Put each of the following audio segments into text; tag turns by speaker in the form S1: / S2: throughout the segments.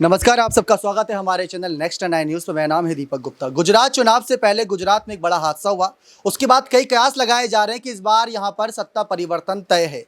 S1: नमस्कार, आप सबका स्वागत है हमारे चैनल नेक्स्ट 9 न्यूज़ पर। मेरा नाम है दीपक गुप्ता। गुजरात चुनाव से पहले गुजरात में एक बड़ा हादसा हुआ। उसके बाद कई कयास लगाए जा रहे हैं कि इस बार यहां पर सत्ता परिवर्तन तय है।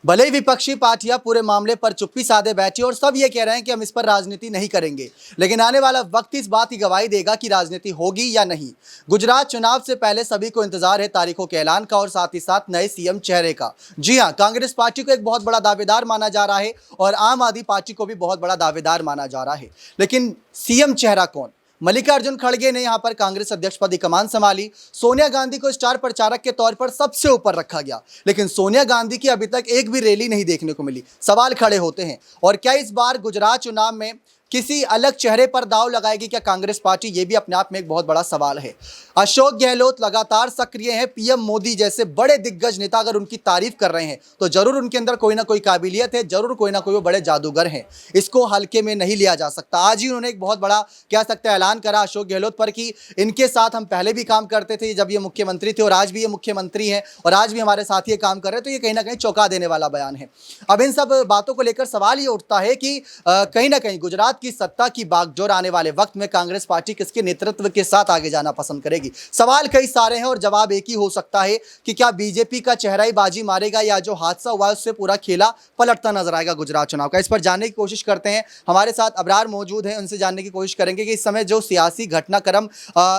S1: भले ही विपक्षी पार्टियां पूरे मामले पर चुप्पी साधे बैठी और सब ये कह रहे हैं कि हम इस पर राजनीति नहीं करेंगे, लेकिन आने वाला वक्त इस बात की गवाही देगा कि राजनीति होगी या नहीं। गुजरात चुनाव से पहले सभी को इंतजार है तारीखों के ऐलान का और साथ ही साथ नए सीएम चेहरे का। जी हां, कांग्रेस पार्टी को एक बहुत बड़ा दावेदार माना जा रहा है और आम आदमी पार्टी को भी बहुत बड़ा दावेदार माना जा रहा है। लेकिन सीएम चेहरा कौन? मल्लिकार्जुन खड़गे ने यहां पर कांग्रेस अध्यक्ष पद की कमान संभाली। सोनिया गांधी को स्टार प्रचारक के तौर पर सबसे ऊपर रखा गया, लेकिन सोनिया गांधी की अभी तक एक भी रैली नहीं देखने को मिली। सवाल खड़े होते हैं, और क्या इस बार गुजरात चुनाव में किसी अलग चेहरे पर दाव लगाएगी क्या कांग्रेस पार्टी? ये भी अपने आप में एक बहुत बड़ा सवाल है। अशोक गहलोत लगातार सक्रिय हैं। पीएम मोदी जैसे बड़े दिग्गज नेता अगर उनकी तारीफ कर रहे हैं तो जरूर उनके अंदर कोई ना कोई काबिलियत है, जरूर कोई ना कोई वो बड़े जादूगर हैं। इसको हल्के में नहीं लिया जा सकता। आज ही उन्होंने एक बहुत बड़ा कह सकते हैं ऐलान करा अशोक गहलोत पर कि इनके साथ हम पहले भी काम करते थे जब ये मुख्यमंत्री थे, और आज भी ये मुख्यमंत्री हैं और आज भी हमारे साथ ये काम कर रहे हैं। तो ये कहीं ना कहीं चौंका देने वाला बयान है। अब इन सब बातों को लेकर सवाल ये उठता है कि कहीं ना कहीं गुजरात की सत्ता की बागडोर आने वाले वक्त में कांग्रेस पार्टी किसके नेतृत्व के साथ आगे जाना पसंद करेगी? सवाल कई सारे हैं और जवाब एक ही हो सकता है कि क्या बीजेपी का चेहरा ही बाजी मारेगा या जो हादसा हुआ है उससे पूरा खेला पलटता नजर आएगा गुजरात चुनाव का? इस पर जानने की कोशिश करते हैं। हमारे साथ अबरार मौजूद हैं, उनसे जानने की कोशिश करेंगे कि इस समय जो सियासी घटनाक्रम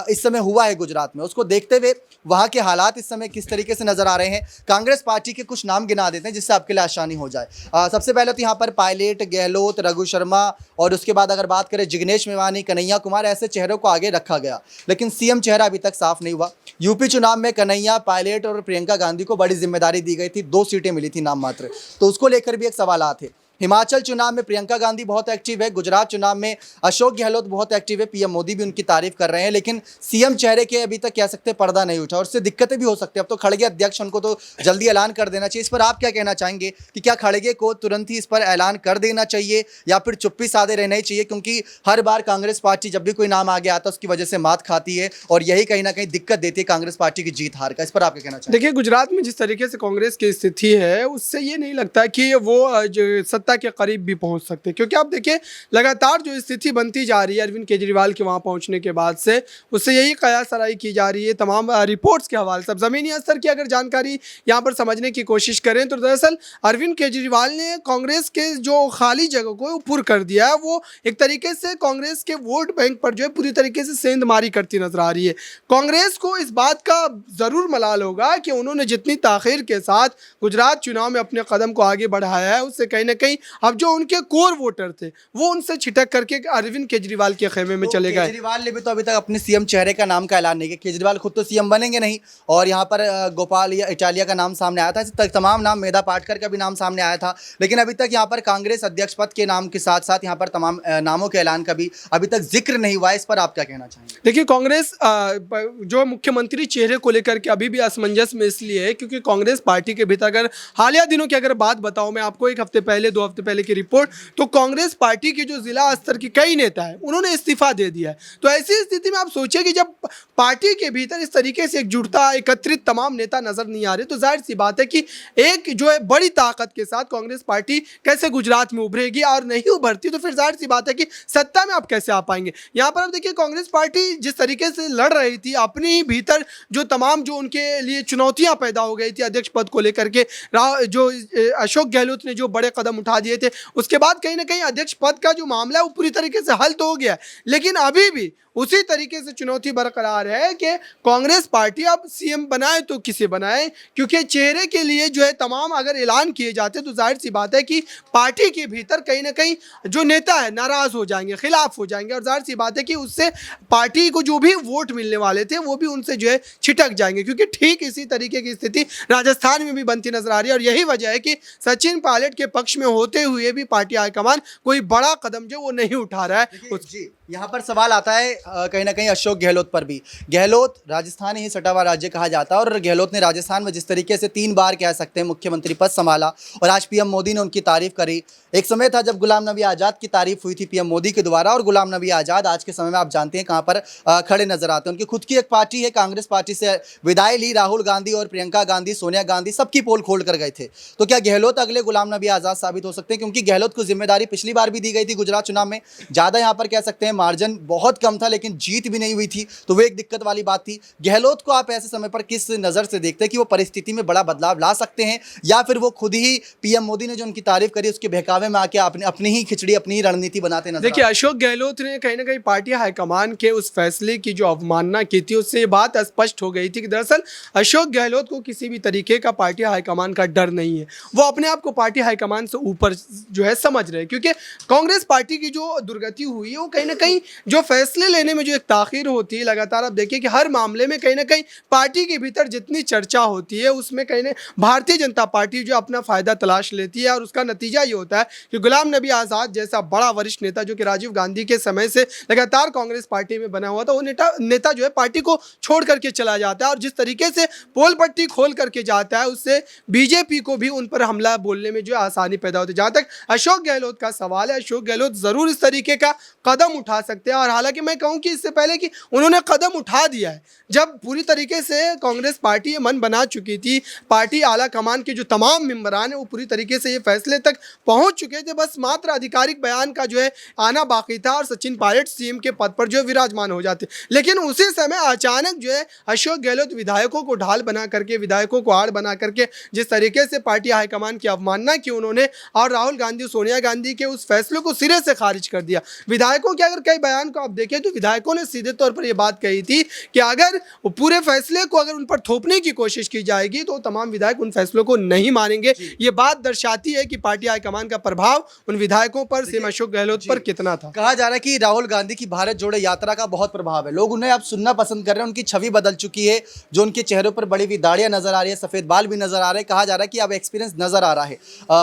S1: इस समय हुआ है गुजरात में, उसको देखते हुए वहां के हालात इस समय किस तरीके से नजर आ रहे हैं। कांग्रेस पार्टी के कुछ नाम गिना देते हैं जिससे आपके लिए आसानी हो जाए। सबसे पहले तो यहाँ पर पायलट, गहलोत, रघु शर्मा और उसके बाद अगर बात करें जिग्नेश मेवानी, कन्हैया कुमार, ऐसे चेहरों को आगे रखा गया, लेकिन सीएम चेहरा अभी तक साफ नहीं हुआ। यूपी चुनाव में कन्हैया, पायलट और प्रियंका गांधी को बड़ी जिम्मेदारी दी गई थी, 2 सीटें मिली थी नाम मात्र, तो उसको लेकर भी एक सवाल थे। हिमाचल चुनाव में प्रियंका गांधी बहुत एक्टिव है, गुजरात चुनाव में अशोक गहलोत बहुत एक्टिव है, पीएम मोदी भी उनकी तारीफ कर रहे हैं, लेकिन सीएम चेहरे के अभी तक कह सकते हैं पर्दा नहीं उठा और उससे दिक्कतें भी हो सकती है। अब तो खड़गे अध्यक्ष, उनको तो जल्दी ऐलान कर देना चाहिए। इस पर आप क्या कहना चाहेंगे कि क्या खड़गे को तुरंत ही इस पर ऐलान कर देना चाहिए या फिर चुप्पी साधे रहना ही चाहिए? क्योंकि हर बार कांग्रेस पार्टी जब भी कोई नाम आगे आता है उसकी वजह से मात खाती है और यही कहीं ना कहीं दिक्कत देती है कांग्रेस पार्टी की जीत हार का। इस पर आप क्या कहना चाहेंगे?
S2: देखिए, गुजरात में जिस तरीके से कांग्रेस की स्थिति है उससे ये नहीं लगता कि वो जो सत्ता के करीब भी पहुंच सकते, क्योंकि आप देखिए लगातार जो स्थिति बनती जा रही है अरविंद केजरीवाल के वहां पहुंचने के बाद से, उससे यही कयासराई की जा रही है तमाम रिपोर्ट्स के हवाले से। जमीनी स्तर की अगर जानकारी यहाँ पर समझने की कोशिश करें तो दरअसल अरविंद केजरीवाल ने कांग्रेस के जो खाली जगह को पुर कर दिया है। वो एक तरीके से कांग्रेस के वोट बैंक पर जो है पूरी तरीके से सेंधमारी करती नजर आ रही है। कांग्रेस को इस बात का जरूर मलाल होगा कि उन्होंने जितनी ताखीर के साथ गुजरात चुनाव में अपने कदम को आगे बढ़ाया है, उससे कहीं ना कहीं अब जो उनके कोर वोटर थे वो उनसे छिटक करके अरविंद केजरीवाल के खेमे में चले गए।
S1: केजरीवाल ने भी तो अभी तक अपने सीएम चेहरे का नाम का ऐलान नहीं किया। केजरीवाल खुद तो सीएम बनेंगे नहीं, और यहाँ पर गोपाल इटालिया का नाम सामने आया था, तमाम नाम, मेधा पाटकर का भी नाम सामने आया था, लेकिन अभी तक यहाँ पर कांग्रेस अध्यक्ष पद के नाम के साथ साथ यहाँ पर तमाम नामों के ऐलान का भी अभी तक जिक्र नहीं हुआ है। इस पर आप क्या कहना चाहेंगे?
S2: देखिए, कांग्रेस जो मुख्यमंत्री चेहरे को लेकर के अभी भी असमंजस में इसलिए है क्योंकि कांग्रेस पार्टी के भीतर अगर हालिया दिनों की अगर बात बताऊं मैं आपको, 1 हफ्ते पहले 2 हफ्ते पहले की रिपोर्ट, तो कांग्रेस पार्टी के जो जिला स्तर के कई नेता हैं उन्होंने इस्तीफा दे दिया है। तो ऐसी स्थिति में आप सोचिए कि जब पार्टी के भीतर इस तरीके से एकजुटता, एकत्रित तमाम नेता नजर नहीं आ रहे, तो जाहिर सी बात है कि एक जो है बड़ी ताकत के साथ कांग्रेस पार्टी कैसे गुजरात में उभरेगी, और नहीं उभरती तो फिर जाहिर सी बात है कि सत्ता में आप कैसे आ पाएंगे। यहाँ पर आप देखिए, कांग्रेस पार्टी जिस तरीके से लड़ रही थी अपने ही भीतर, जो तमाम जो उनके लिए चुनौतियां पैदा हो गई थी अध्यक्ष पद को लेकर के, जो अशोक गहलोत ने जो बड़े कदम उठा दिए थे, उसके बाद कहीं ना कहीं अध्यक्ष पद का जो मामला है वो पूरी तरीके से हल तो हो गया है, लेकिन अभी भी उसी तरीके से चुनौती बरकरार है कि कांग्रेस पार्टी अब सीएम बनाए तो किसे बनाए, क्योंकि चेहरे के लिए जो है तमाम अगर ऐलान किए जाते तो जाहिर सी बात है कि पार्टी के भीतर कहीं ना कहीं जो नेता है नाराज हो जाएंगे, खिलाफ हो जाएंगे, और जाहिर सी बात है कि उससे पार्टी को जो भी वोट मिलने वाले थे वो भी उनसे जो है छिटक जाएंगे। क्योंकि ठीक इसी तरीके की स्थिति राजस्थान में भी बनती नजर आ रही है, और यही वजह है कि सचिन पायलट के पक्ष में होते हुए भी पार्टी हाईकमान कोई बड़ा कदम जो वो नहीं उठा रहा है।
S1: जी, यहाँ पर सवाल आता है कहीं ना कहीं अशोक गहलोत पर भी। गहलोत राजस्थान ही सटा हुआ राज्य कहा जाता है और गहलोत ने राजस्थान में जिस तरीके से 3 बार कह सकते हैं मुख्यमंत्री पद संभाला और आज पीएम मोदी ने उनकी तारीफ करी। एक समय था जब गुलाम नबी आज़ाद की तारीफ हुई थी पीएम मोदी के द्वारा, और गुलाम नबी आज़ाद आज के समय में आप जानते हैं कहाँ पर खड़े नजर आते हैं। उनकी खुद की एक पार्टी है, कांग्रेस पार्टी से विदाई ली। राहुल गांधी और प्रियंका गांधी, सोनिया गांधी सबकी पोल खोल कर गए थे। तो क्या गहलोत अगले गुलाम नबी आज़ाद साबित हो सकते हैं? क्योंकि गहलोत को जिम्मेदारी पिछली बार भी दी गई थी गुजरात चुनाव में, ज़्यादा यहाँ पर कह सकते हैं मार्जिन बहुत कम था, लेकिन जीत भी नहीं हुई थी, तो वो एक दिक्कत वाली बात थी। गहलोत को आप ऐसे समय पर किस नज़र से देखते हैं कि वो परिस्थिति में बड़ा बदलाव ला सकते हैं, या फिर वो खुद ही पीएम मोदी ने जो उनकी तारीफ करी उसके बहकावे में आके अपनी ही खिचड़ी, अपनी ही रणनीति बनाते नजर?
S2: देखिए, अशोक गहलोत ने कहीं ना कहीं पार्टी हाईकमान के उस फैसले की जो अवमानना की थी, उससे ये बात स्पष्ट हो गई थी कि दरअसल अशोक गहलोत को किसी भी तरीके का पार्टी हाईकमान का डर नहीं है। वो अपने आप को पार्टी हाईकमान से ऊपर जो है समझ रहे हैं, क्योंकि कांग्रेस पार्टी की जो दुर्गति हुई है वो कहीं ना कहीं जो फैसले लेने में जो एक ताखीर होती है, लगातार आप देखिए कि हर मामले में कहीं ना कहीं पार्टी के भीतर जितनी चर्चा होती है उसमें कहीं ना भारतीय जनता पार्टी जो अपना फायदा तलाश लेती है, और उसका नतीजा ये होता है कि गुलाम नबी आज़ाद जैसा बड़ा वरिष्ठ नेता जो कि राजीव गांधी के समय से लगातार कांग्रेस पार्टी में बना हुआ था, वो नेता जो है पार्टी को छोड़ करके चला जाता है, और जिस तरीके से पोल पट्टी खोल करके जाता है उससे बीजेपी को भी उन पर हमला बोलने में जो है आसानी पैदा होती है। जहां तक अशोक गहलोत का सवाल है, अशोक गहलोत जरूर इस तरीके का कदम उठा सकते हैं, और हालांकि मैं कहूं कि इससे पहले कि उन्होंने कदम उठा दिया है, जब पूरी तरीके से कांग्रेस पार्टी ये मन बना चुकी थी, पार्टी आला कमान के जो तमाम मेंबरान है वो पूरी तरीके से ये फैसले तक पहुंच चुके थे, बस मात्र आधिकारिक बयान का जो है आना बाकी था और सचिन पायलट सीएम के पद पर जो विराजमान हो जाते। लेकिन उसी समय अचानक जो है अशोक गहलोत विधायकों को ढाल बना करके, विधायकों को आड़ बना करके जिस तरीके से पार्टी हाईकमान की अवमानना की उन्होंने, और राहुल गांधी, सोनिया गांधी के उस फैसले को सिरे से खारिज कर दिया। विधायकों के अगर कई बयान को आप देखें तो विधायकों ने सीधे तौर पर यह बात कही थी कि अगर पूरे फैसले को अगर उन पर थोपने की कोशिश की जाएगी तो तमाम विधायक उन फैसलों को नहीं मानेंगे। ये बात दर्शाती है कि पार्टी हाईकमान का प्रभाव उन विधायकों पर, सीएम अशोक गहलोत पर कितना था।
S1: कहा जा रहा है कि राहुल गांधी की भारत जोड़ो यात्रा का बहुत प्रभाव है, लोग उन्हें अब सुनना पसंद कर रहे हैं, उनकी छवि बदल चुकी है, जो उनके चेहरों पर बड़ी हुई दाढ़ियां नजर आ रही है, सफेद बाल भी नजर आ रहे हैं। कहा जा रहा है कि अब एक्सपीरियंस नजर आ रहा है,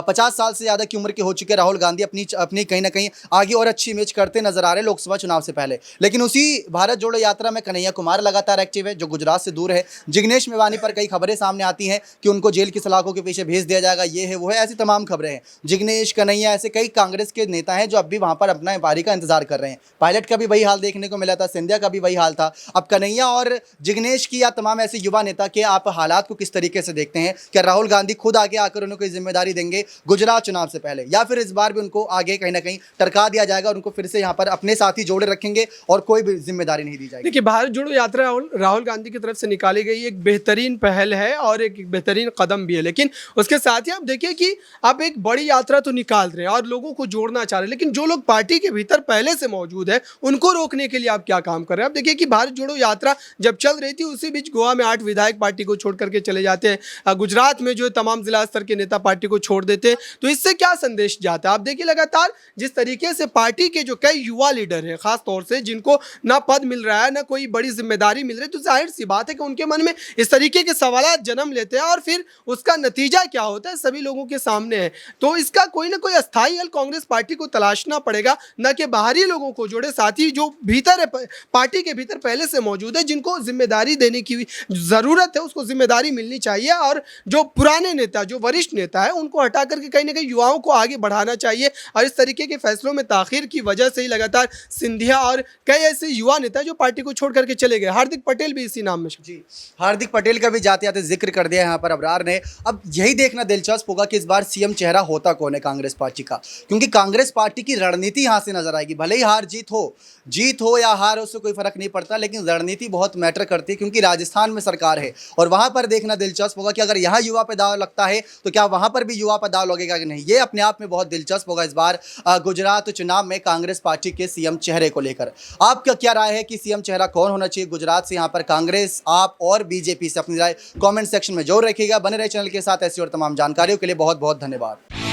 S1: 50 साल से ज्यादा की उम्र के हो चुके राहुल गांधी अपनी कहीं ना कहीं आगे और अच्छी इमेज करते नजर आ रहे हैं लोकसभा चुनाव से पहले। लेकिन उसी भारत जोड़ो यात्रा में कन्हैया कुमार लगातार एक्टिव है, जो गुजरात से दूर है। जिग्नेश मेवानी पर कई खबरें सामने आती हैं कि उनको जेल की सलाखों के पीछे भेज दिया जाएगा, ये है वो है, ऐसी तमाम खबरें हैं। जिग्नेश, कन्हैया, ऐसे कई कांग्रेस के नेता हैं जो अब भी वहां पर अपना बारी का इंतजार कर रहे हैं। पायलट का भी वही हाल देखने को मिला था, सिंधिया का भी वही हाल था। अब कन्हैया और जिग्नेश की या तमाम ऐसे युवा नेता के आप हालात को किस तरीके से देखते हैं? क्या राहुल गांधी खुद आगे आकर उन्हें कोई जिम्मेदारी देंगे गुजरात चुनाव से पहले, या फिर इस बार भी उनको आगे कहीं ना कहीं टरका दिया जाएगा और उनको फिर से यहाँ पर अपने साथ ही जोड़े रखेंगे और कोई भी जिम्मेदारी नहीं दी जाएगी?
S2: देखिए, भारत जोड़ो यात्रा राहुल गांधी की तरफ से निकाली गई एक बेहतरीन पहल है और एक बेहतरीन कदम भी है, लेकिन उसके साथ ही आप देखिए कि आप एक बड़ी यात्रा तो निकाल रहे हैं और लोगों को जोड़ना चाह रहे हैं, लेकिन जो लोग पार्टी के भीतर पहले से मौजूद है उनको रोकने के लिए आप क्या काम कर रहे हैं? आप देखिए कि भारत जोड़ो यात्रा जब चल रही थी उसी बीच गोवा में 8 विधायक पार्टी को छोड़ करके चले जाते हैं, गुजरात में जो तमाम जिला स्तर के नेता पार्टी को छोड़ देते हैं, तो इससे क्या संदेश जाता है? आप देखिए लगातार जिस तरीके से पार्टी के जो कई युवा लीडर हैं, खास तौर से जिनको ना पद मिल रहा है ना कोई बड़ी जिम्मेदारी मिल रही है, तो जाहिर सी बात है कि उनके मन में इस तरीके के सवाल जन्म लेते हैं और फिर उसका नतीजा क्या होता है सभी लोगों के सामने है। तो इसका कोई ना कोई अस्थायी हल कांग्रेस पार्टी को तलाशना पड़ेगा, न कि बाहरी लोगों को जोड़े, साथ ही जो भीतर है पार्टी के भीतर पहले से मौजूद है जिनको जिम्मेदारी देने की जरूरत है उसको जिम्मेदारी मिलनी चाहिए, और जो पुराने नेता, जो वरिष्ठ नेता है उनको हटा करके कहीं ना कहीं युवाओं को आगे बढ़ाना चाहिए। और इस तरीके के फैसलों में ताखिर की वजह से ही लगातार सिंधिया और कई ऐसे युवा नेता जो पार्टी को छोड़ करके चले गए, हार्दिक पटेल भी इसी नाम में।
S1: जी, हार्दिक पटेल का भी जाते जाते जिक्र कर दिया यहाँ पर अबरार ने। अब यही देखना दिलचस्प होगा कि इस बार सीएम चेहरा होता कौन है कांग्रेस पार्टी का, क्योंकि कांग्रेस पार्टी की रणनीति यहाँ से नजर आएगी। भले ही जीत हो या हार, उससे कोई फर्क नहीं पड़ता, लेकिन रणनीति बहुत मैटर करती है, क्योंकि राजस्थान में सरकार है और वहां पर देखना दिलचस्प होगा कि अगर यहाँ युवा पे दाव लगता है तो क्या वहां पर भी युवा पर दाव लगेगा कि नहीं। ये अपने आप में बहुत दिलचस्प होगा इस बार गुजरात चुनाव में कांग्रेस पार्टी के सीएम चेहरे को लेकर। आपका क्या राय है कि सीएम चेहरा कौन होना चाहिए गुजरात से? यहाँ पर कांग्रेस, आप और बीजेपी से अपनी राय कमेंट सेक्शन में जरूर रखिएगा। बने रहे चैनल के साथ ऐसी और तमाम जानकारियों के लिए बहुत बहुत धन्यवाद।